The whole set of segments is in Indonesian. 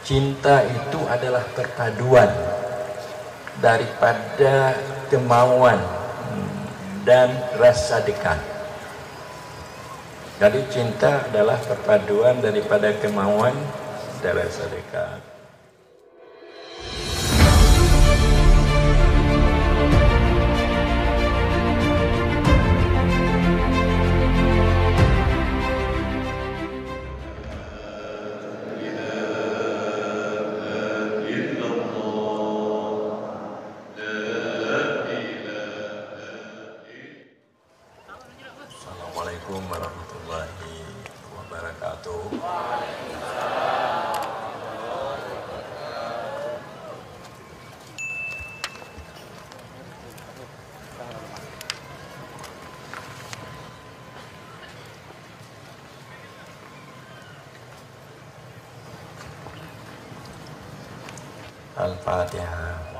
Cinta itu adalah perpaduan daripada kemauan dan rasa dekat. Jadi cinta adalah perpaduan daripada kemauan dan rasa dekat. Assalamualaikum warahmatullahi wabarakatuh. Al-Fatihah.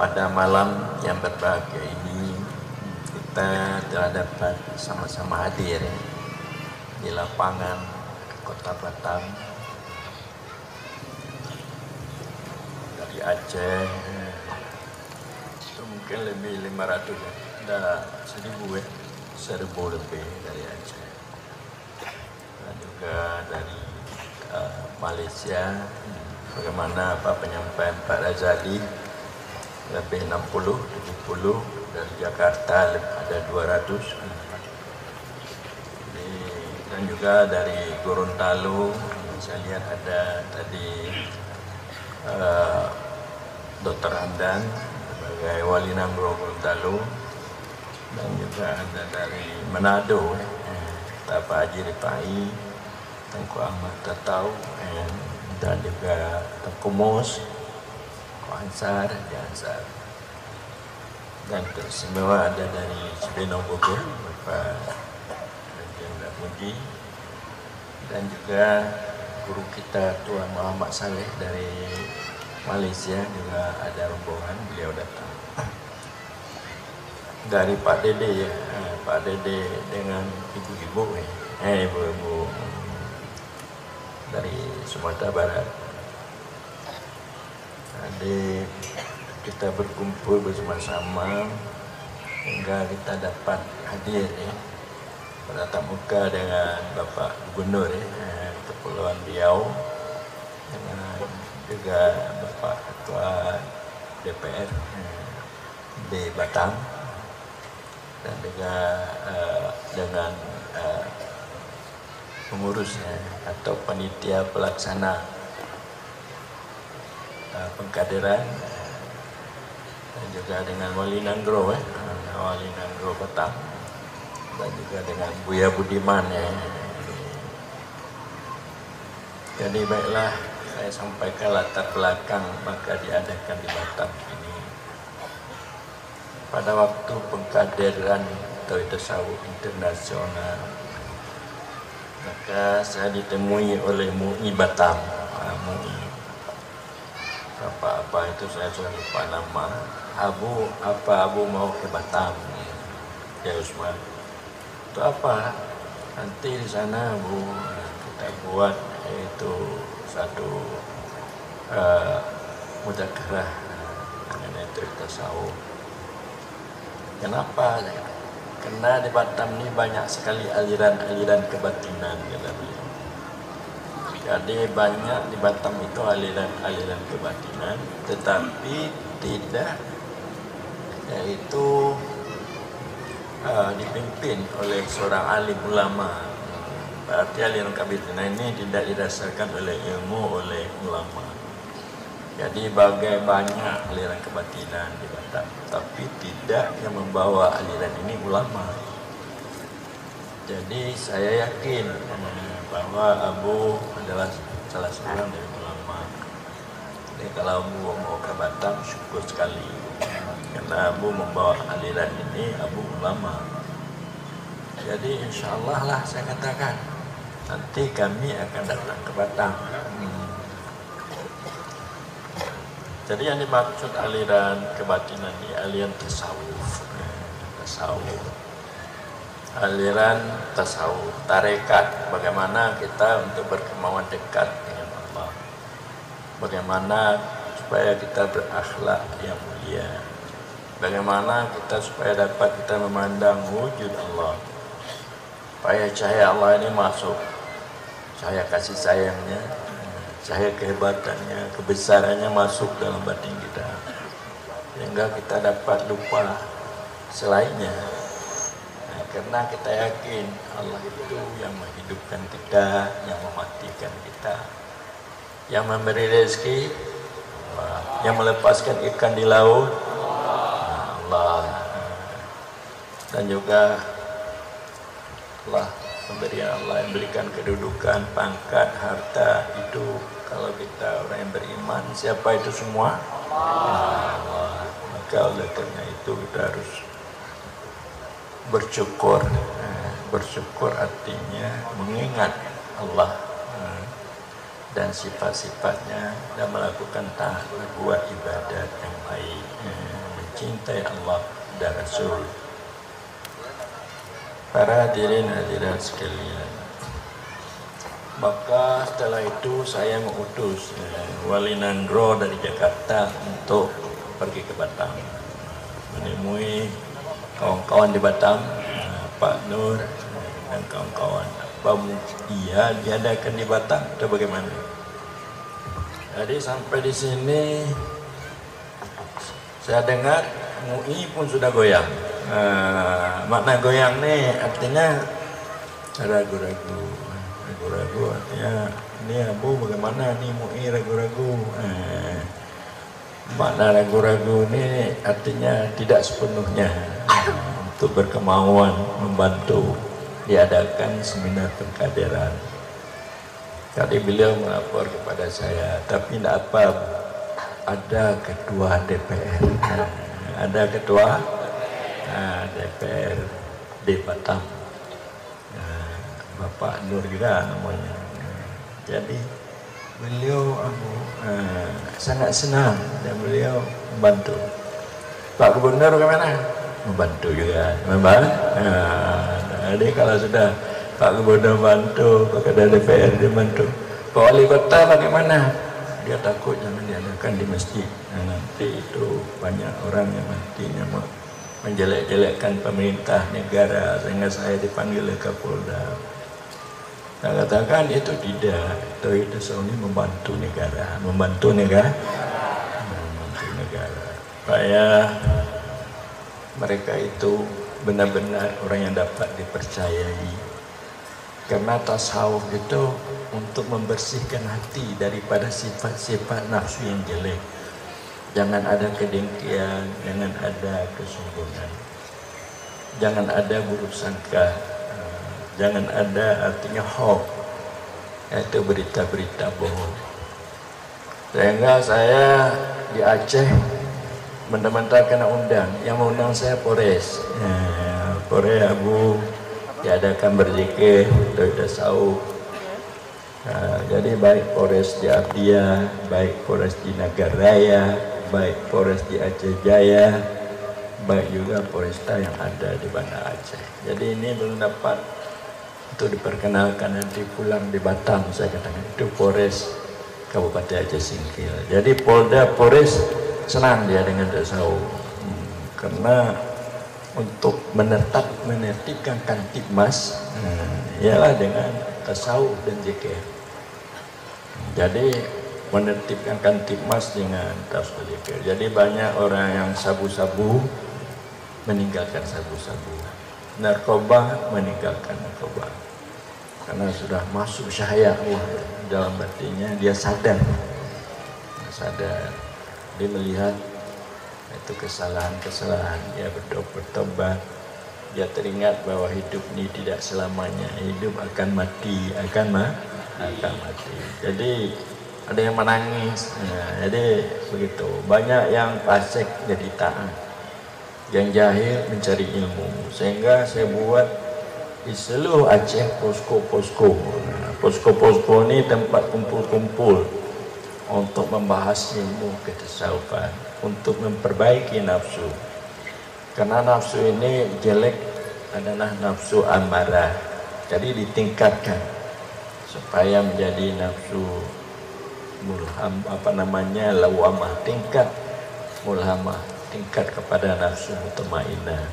Pada malam yang berbahagia ini kita telah dapat sama-sama hadir di lapangan Kota Batam dari Aceh. Itu mungkin lebih 500 ya, ada 1000 lebih dari Aceh, dan juga dari Malaysia. Bagaimana Pak penyampaian Pak Razali, lebih 60, 70, dari Jakarta ada 200, dan juga dari Gorontalo saya lihat ada tadi Dr. Hamdan sebagai Wali Nanggro Gorontalo, dan juga ada dari Manado Pak Haji Rifai, Tengku Ahmad Tatau, dan juga Tengku Mos Ansar, dan teristimewa ada dari Cibinong Bogor Bapak Jenderal Muji, dan juga guru kita Tuan Muhammad Saleh dari Malaysia juga ada rombongan, beliau datang. Dari Pak Dede ya, Pak Dede dengan ibu-ibu ibu-ibu dari Sumatera Barat. Jadi kita berkumpul bersama-sama hingga kita dapat hadir bertatap muka dengan Bapak Gubernur Kepulauan Riau, dengan juga Bapak Ketua DPR di Batam, dan juga dengan pengurusnya atau panitia pelaksana pengkaderan, dan juga dengan Wali Nanggro Wali Nanggro Batam, dan juga dengan Buya Budiman Jadi baiklah, saya sampaikan latar belakang maka diadakan di Batam ini. Pada waktu pengkaderan Tauhid Tasawuf Internasional, maka saya ditemui oleh MUI Batam, MUI apa itu saya sudah lupa nama. Abu mau ke Batam ya Usman, itu apa, nanti di sana Bu kita buat itu satu mudzakarah mengenai Tauhid Tasawuf. Kenapa? Karena di Batam ini banyak sekali aliran-aliran kebatinan, kata beliau. Jadi banyak di Batam itu aliran-aliran kebatinan, tetapi tidak yaitu dipimpin oleh seorang alim ulama. Berarti aliran kebatinan ini tidak didasarkan oleh ilmu, oleh ulama. Jadi banyak aliran kebatinan di Batam, tapi tidak yang membawa aliran ini ulama. Jadi saya yakin bahwa Abu adalah salah seorang dari ulama. Jadi kalau Abu mau ke Batam, syukur sekali. Karena karena Abu membawa aliran ini, Abu ulama. Jadi insya Allah lah saya katakan, nanti kami akan datang ke Batam. Jadi yang dimaksud aliran kebatinan ini aliran tasawuf. Tasawuf. Aliran tasawuf, tarekat, bagaimana kita untuk berkemauan dekat dengan Allah. Bagaimana supaya kita berakhlak yang mulia. Bagaimana kita supaya dapat kita memandang wujud Allah. Supaya cahaya Allah ini masuk. Cahaya kasih sayangnya, cahaya kehebatannya, kebesarannya masuk dalam batin kita. Sehingga kita dapat lupa selainnya. Nah, karena kita yakin Allah itu yang menghidupkan kita, yang mematikan kita, yang memberi rezeki, yang melepaskan ikan di laut, Allah. Dan juga Allah, pemberian Allah yang berikan kedudukan, pangkat, harta itu kalau kita orang yang beriman, siapa itu semua? Allah. Maka oleh karena itu kita harus bersyukur. Bersyukur artinya mengingat Allah dan sifat-sifatnya dan melakukan taat, buat ibadat yang baik, mencintai Allah dan Rasul. Para hadirin hadirat sekalian, maka setelah itu saya mengutus Wali Nandro dari Jakarta untuk pergi ke Batam, menemui kawan-kawan di Batam, Pak Nur dan kawan-kawan. Apa iya diadakan di Batam atau bagaimana? Jadi sampai di sini saya dengar MUI pun sudah goyang. Makna goyang nih artinya ragu-ragu. Ragu-ragu artinya ini Abu bagaimana nih MUI ragu-ragu. Makna ragu-ragu ini artinya tidak sepenuhnya untuk berkemauan membantu diadakan seminar pengkaderan. Tadi beliau melapor kepada saya, tapi tidak apa, ada ketua DPR, ada ketua DPR di Batam, Bapak Nur juga namanya. Jadi beliau sangat senang dan beliau membantu. Pak Gubernur bagaimana? Membantu juga, jadi kalau sudah Pak Gubernur bantu, Pak Ketua DPR dia bantu. Pak Wali Kota bagaimana? Dia takut jangan diadakan di masjid. Nah, nanti itu banyak orang yang nantinya menjelek-jelekkan pemerintah negara, sehingga saya dipanggil ke Kapolda. Saya katakan itu tidak, itu soalnya membantu negara, membantu negara. Supaya mereka itu benar-benar orang yang dapat dipercayai. Karena tasawuf itu untuk membersihkan hati daripada sifat-sifat nafsu yang jelek. Jangan ada kedengkian, jangan ada kesombongan, jangan ada buruk sangka, jangan ada artinya hoax, yaitu berita-berita bohong. Sehingga saya di Aceh mentah-mentah kena undang, yang mengundang saya Polres, Polres Abu diadakan berzikir, tasawuf. Jadi baik Polres di Abdia, baik Polres di Nagaraya, baik Polres di Aceh Jaya, baik juga Polresta yang ada di Banda Aceh. Jadi ini belum dapat untuk diperkenalkan, nanti pulang di Batam saya katakan itu Polres Kabupaten Aceh Singkil. Jadi Polda Polres senang dia dengan tasawuf, karena untuk menertibkan Kamtibmas ialah dengan tasawuf dan zikir. Jadi menertibkan Kamtibmas dengan tasawuf zikir. Jadi banyak orang yang sabu-sabu meninggalkan sabu-sabu, narkoba meninggalkan narkoba, karena sudah masuk cahaya Allah dalam batinnya. Dia sadar, dia melihat itu kesalahan-kesalahan, dia bertobat, dia teringat bahwa hidup ini tidak selamanya, hidup akan mati, akan mati. Jadi ada yang menangis, jadi begitu. Banyak yang fasik jadi taat, yang jahil mencari ilmu. Sehingga saya buat di seluruh Aceh posko-posko. Posko-posko ini tempat kumpul-kumpul untuk membahas ilmu ketasawufan, untuk memperbaiki nafsu. Karena nafsu ini jelek adalah nafsu amarah. Jadi ditingkatkan supaya menjadi nafsu mulham, lawamah, tingkat mulhamah, tingkat kepada nafsu mutmainnah.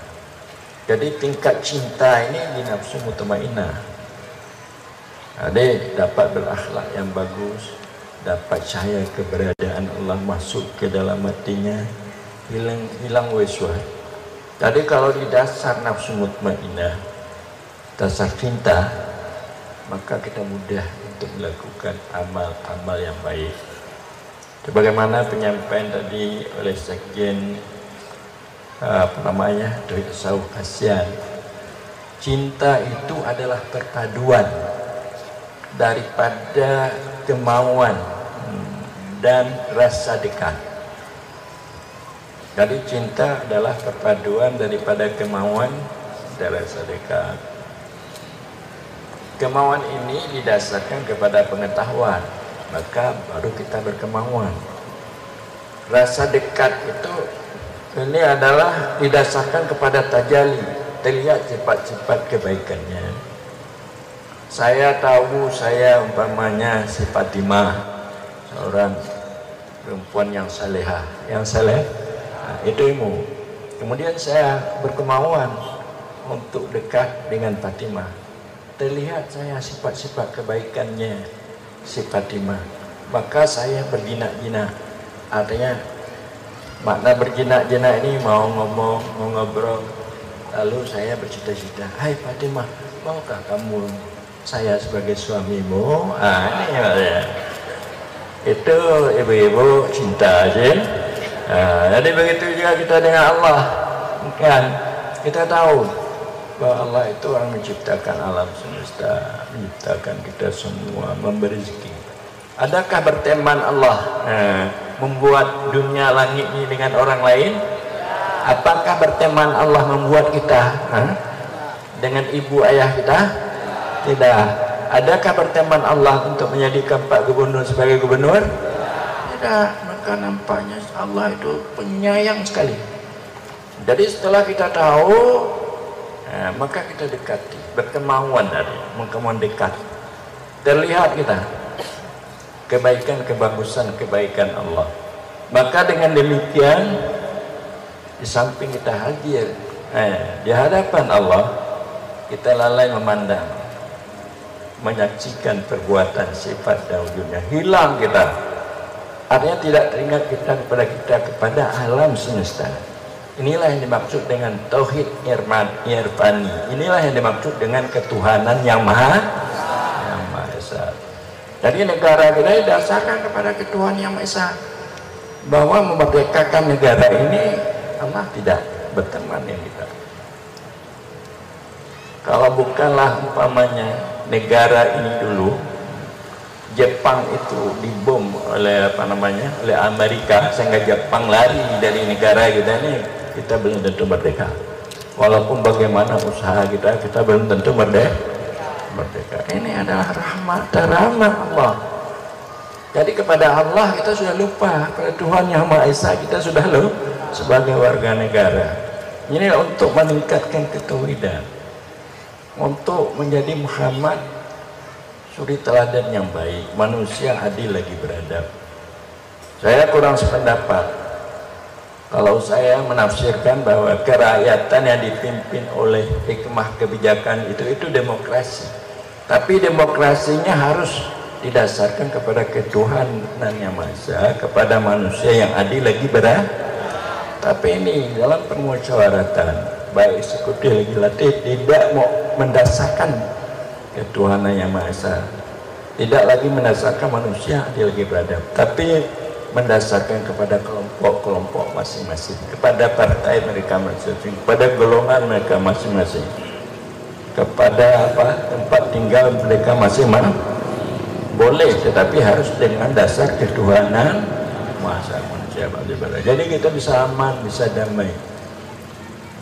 Jadi tingkat cinta ini di nafsu mutmainnah. Adik dapat berakhlak yang bagus, dapat cahaya keberadaan Allah masuk ke dalam hatinya, hilang waswas. Jadi kalau di dasar nafsu mutmainnah, dasar cinta, maka kita mudah untuk melakukan amal-amal yang baik. Sebagaimana penyampaian tadi oleh Sekjen Doi Tasawuf ASEAN, cinta itu adalah perpaduan daripada kemauan dan rasa dekat. Jadi cinta adalah perpaduan daripada kemauan dan rasa dekat. Kemauan ini didasarkan kepada pengetahuan, maka baru kita berkemauan. Rasa dekat itu ini adalah didasarkan kepada tajali, terlihat cepat-cepat kebaikannya. Saya tahu umpamanya si Fatimah, seorang perempuan yang salehah, itu ilmu. Kemudian saya berkemauan untuk dekat dengan Fatimah. Terlihat saya sifat-sifat kebaikannya si Fatimah, maka saya berjinak-jinak. Artinya makna berjinak-jinak ini mau ngomong, mau ngobrol, lalu saya bercita-cita, hai Fatimah, maukah kamu saya sebagai suamimu? Ini ya. Itu ibu-ibu cinta aja. Jadi begitu juga kita dengan Allah, kan? Kita tahu bahwa Allah itu orang menciptakan alam semesta, menciptakan kita semua, memberi rezeki. Adakah berteman Allah membuat dunia langit ini dengan orang lain? Apakah berteman Allah membuat kita dengan ibu ayah kita? Tidak. Adakah berteman Allah untuk menjadikan Pak Gubernur sebagai gubernur? Tidak. Maka nampaknya Allah itu penyayang sekali. Jadi setelah kita tahu, maka kita dekati, berkemauan berkemauan dekat. Terlihat kita kebaikan, kebagusan, kebaikan Allah. Maka dengan demikian, di samping kita hadir di hadapan Allah, kita lalai memandang, menyaksikan perbuatan, sifat dan wujudnya. Hilang kita. Artinya tidak teringat kita kepada alam semesta. Inilah yang dimaksud dengan tauhid irfani. Inilah yang dimaksud dengan ketuhanan yang maha esa. Jadi negara kita didasarkan kepada ketuhanan yang maha esa. Bahwa memerdekakan negara ini, Allah tidak berteman dengan kita. Kalau bukanlah umpamanya negara ini dulu, Jepang itu dibom oleh oleh Amerika, sehingga Jepang lari dari negara kita ini, kita belum tentu merdeka. Walaupun bagaimana usaha kita belum tentu merdeka. Ini adalah rahmat Allah. Jadi kepada Allah kita sudah lupa, pada Tuhan yang Maha Esa kita sudah lupa sebagai warga negara. Ini untuk meningkatkan ketauhidan, untuk menjadi Muhammad suri teladan yang baik, manusia adil lagi beradab. Saya kurang sependapat kalau saya menafsirkan bahwa kerakyatan yang dipimpin oleh hikmah kebijakan itu demokrasi. Tapi demokrasinya harus didasarkan kepada ketuhanan yang maha esa, kepada manusia yang adil lagi beradab. Tapi ini dalam permusyawaratan baik eksekutif legislatif tidak mau mendasarkan ketuhanan yang maha esa, tidak lagi mendasarkan manusia adil lagi beradab, tapi mendasarkan kepada kelompok-kelompok masing-masing, kepada partai mereka masing-masing, kepada golongan mereka masing-masing, kepada tempat tinggal mereka masing-masing. Boleh, tetapi harus dengan dasar ketuhanan maha esa, manusia adil beradab. Jadi kita bisa aman, bisa damai.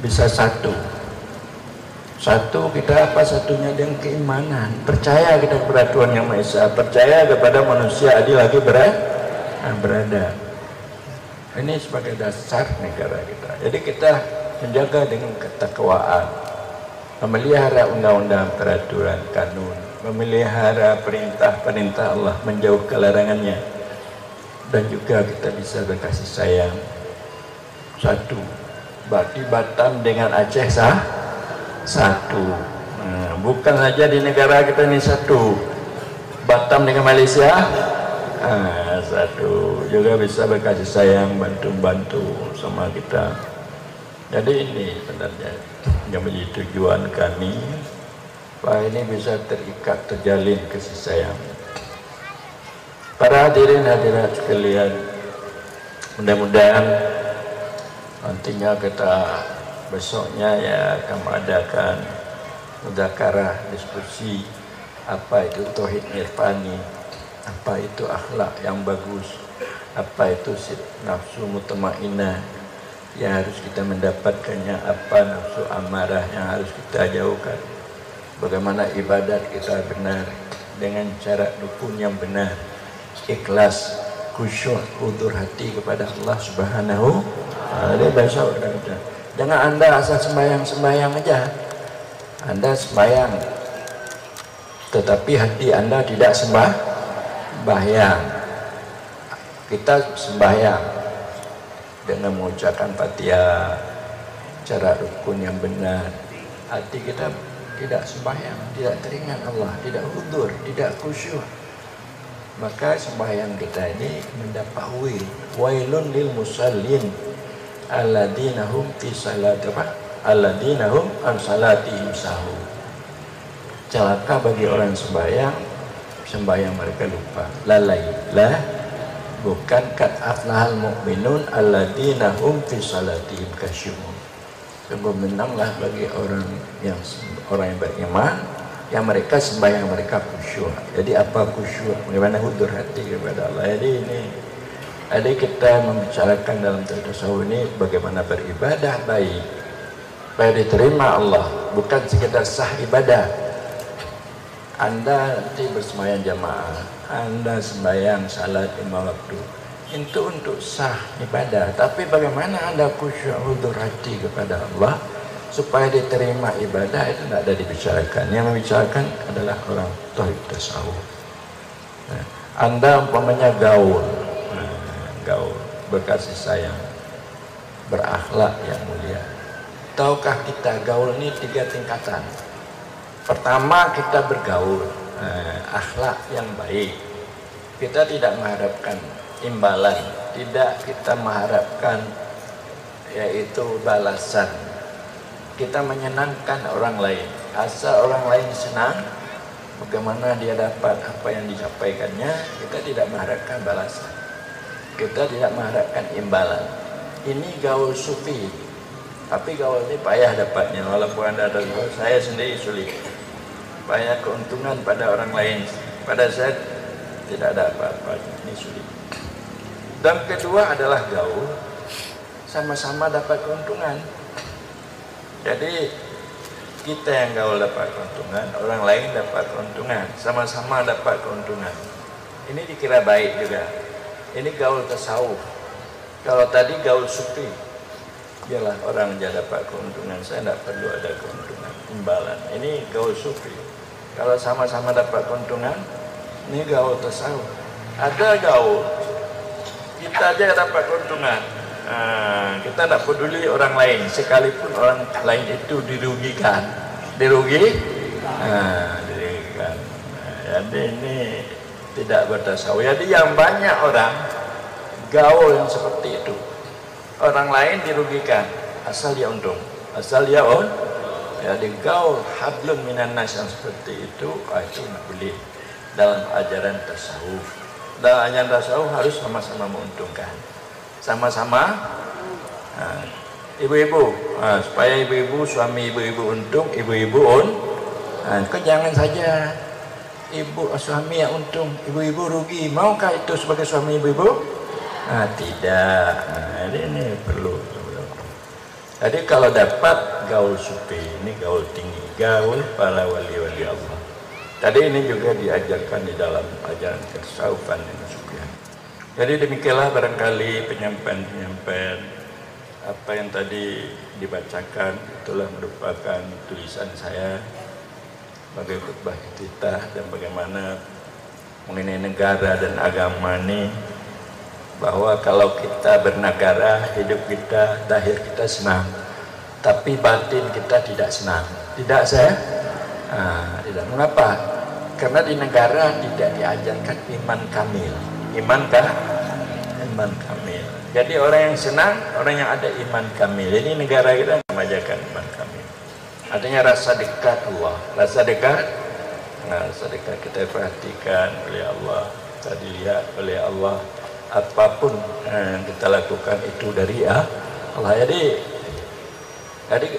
bisa satu. Satu kita apa? Satunya dengan keimanan. Percaya kita kepada Tuhan Yang Maha Esa, percaya kepada manusia adil lagi berada. Ini sebagai dasar negara kita. Jadi kita menjaga dengan ketakwaan, memelihara undang-undang, peraturan, kanun, memelihara perintah-perintah Allah, menjauh kelarangannya, dan juga kita bisa berkasih sayang. Satu, berarti Batam dengan Aceh satu. Nah, bukan saja di negara kita ini satu, Batam dengan Malaysia satu, juga bisa berkasih sayang, bantu-bantu sama kita. Jadi ini sebenarnya yang menjadi tujuan kami, bahwa ini bisa terikat, terjalin kasih sayang. Para hadirin hadirat sekalian, mudah-mudahan nantinya kita besoknya ya akan mengadakan mudzakarah, diskusi apa itu tauhid irfani, apa itu akhlak yang bagus, apa itu nafsu mutmainnah yang harus kita mendapatkannya, apa nafsu amarah yang harus kita jauhkan, bagaimana ibadat kita benar dengan cara rukun yang benar, ikhlas, khusyuk, hudur hati kepada Allah Subhanahu wa taala. Besok jangan Anda asal sembahyang aja. Anda sembahyang tetapi hati Anda tidak sembahyang. Kita sembahyang dengan mengucapkan Fatihah, cara rukun yang benar. Hati kita tidak sembahyang, tidak teringat Allah, tidak hudur, tidak khusyuk. Maka sembahyang kita ini mendapat wailun lil musallin alladzina hum fi salatihim alladzina hum an salatihim sahun. Celaka bagi orang sembahyang mereka lupa, lalai lah, bukan kat aflahal mu'minun alladzina hum fi salatihim khasyu'un. Sungguh menanglah bagi orang yang beriman yang mereka sembahyang mereka khusyuk. Jadi apa khusyuk? Bagaimana hudur hati kepada Allah. Jadi kita membicarakan dalam tasawuf ini bagaimana beribadah baik, supaya diterima Allah, bukan sekedar sah ibadah. Anda nanti bersembahyang jamaah, Anda sembahyang salat 5 waktu, itu untuk sah ibadah. Tapi bagaimana Anda khusyuk hudur hati kepada Allah supaya diterima ibadah, itu tidak ada dibicarakan. Yang membicarakan adalah orang tauhid tasawuf. Anda umpamanya gaul, berkasih sayang, berakhlak yang mulia. Tahukah kita gaul ini 3 tingkatan. Pertama, kita bergaul akhlak yang baik. Kita tidak mengharapkan imbalan, tidak kita mengharapkan yaitu balasan. Kita menyenangkan orang lain, asal orang lain senang, bagaimana dia dapat apa yang disampaikannya, kita tidak mengharapkan balasan, kita tidak mengharapkan imbalan. Ini gaul sufi. Tapi gaul ini payah dapatnya, walaupun Anda ada gaul, saya sendiri sulit. Payah keuntungan pada orang lain, pada saya tidak ada apa-apa, ini sulit. Dan kedua adalah gaul sama-sama dapat keuntungan. Jadi kita yang gaul dapat keuntungan, orang lain dapat keuntungan, sama-sama dapat keuntungan. Ini dikira baik juga. Ini gaul tasawuf. Kalau tadi gaul sufi, biarlah orang dia dapat keuntungan, saya tidak perlu ada keuntungan, imbalan. Ini gaul sufi. Kalau sama-sama dapat keuntungan, ini gaul tasawuf. Ada gaul kita aja dapat keuntungan, kita tidak peduli orang lain, sekalipun orang lain itu dirugikan. Jadi ini tidak bertasawuf. Jadi yang banyak orang gaul yang seperti itu, orang lain dirugikan, asal dia untung, Jadi gaul hablum minan nas yang seperti itu tidak boleh dalam ajaran tasawuf. Dalam ajaran tasawuf harus sama-sama menguntungkan, sama-sama. Ibu-ibu, supaya ibu-ibu, suami ibu-ibu untung, ibu-ibu jangan saja ibu suami yang untung, ibu-ibu rugi. Maukah itu sebagai suami ibu-ibu? Tidak. Ini perlu. Jadi kalau dapat gaul sufi, ini gaul tinggi, gaul para wali-wali Allah. Tadi ini juga diajarkan di dalam ajaran ketasawufan dan sufian. Jadi demikianlah barangkali penyampaian apa yang tadi dibacakan, itulah merupakan tulisan saya sebagai khutbah kita dan bagaimana mengenai negara dan agama ini, bahwa kalau kita bernegara, hidup kita, zahir kita senang, tapi batin kita tidak senang. Tidak saya? Tidak. Mengapa? Karena di negara tidak diajarkan iman kamil. Iman kamil. Jadi orang yang senang, orang yang ada iman kamil. Ini negara kita mengajarkan iman kamil. Artinya rasa dekat Allah, rasa dekat. Nah, rasa dekat kita perhatikan oleh Allah, kita dilihat oleh Allah. Apapun yang kita lakukan itu dari Allah. Jadi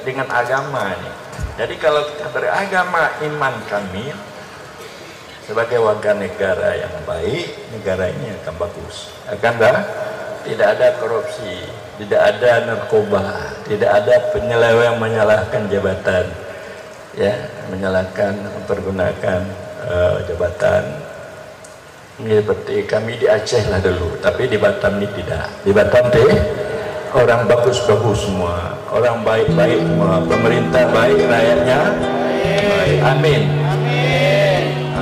dengan agama ini. Jadi kalau kita beragama iman kamil, sebagai warga negara yang baik, negara ini akan bagus. Tidak ada korupsi, tidak ada narkoba, tidak ada penyeleweng menyalahkan jabatan, ya, mempergunakan jabatan. Ini seperti kami di Aceh lah dulu, tapi di Batam ini tidak. Di Batam orang bagus-bagus semua, orang baik-baik semua, pemerintah baik, rakyatnya baik. Amin.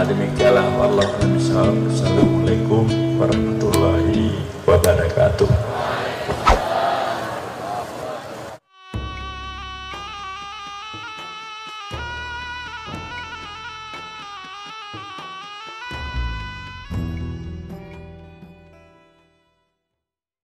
Demikianlah. Wassalamualaikum warahmatullahi wabarakatuh.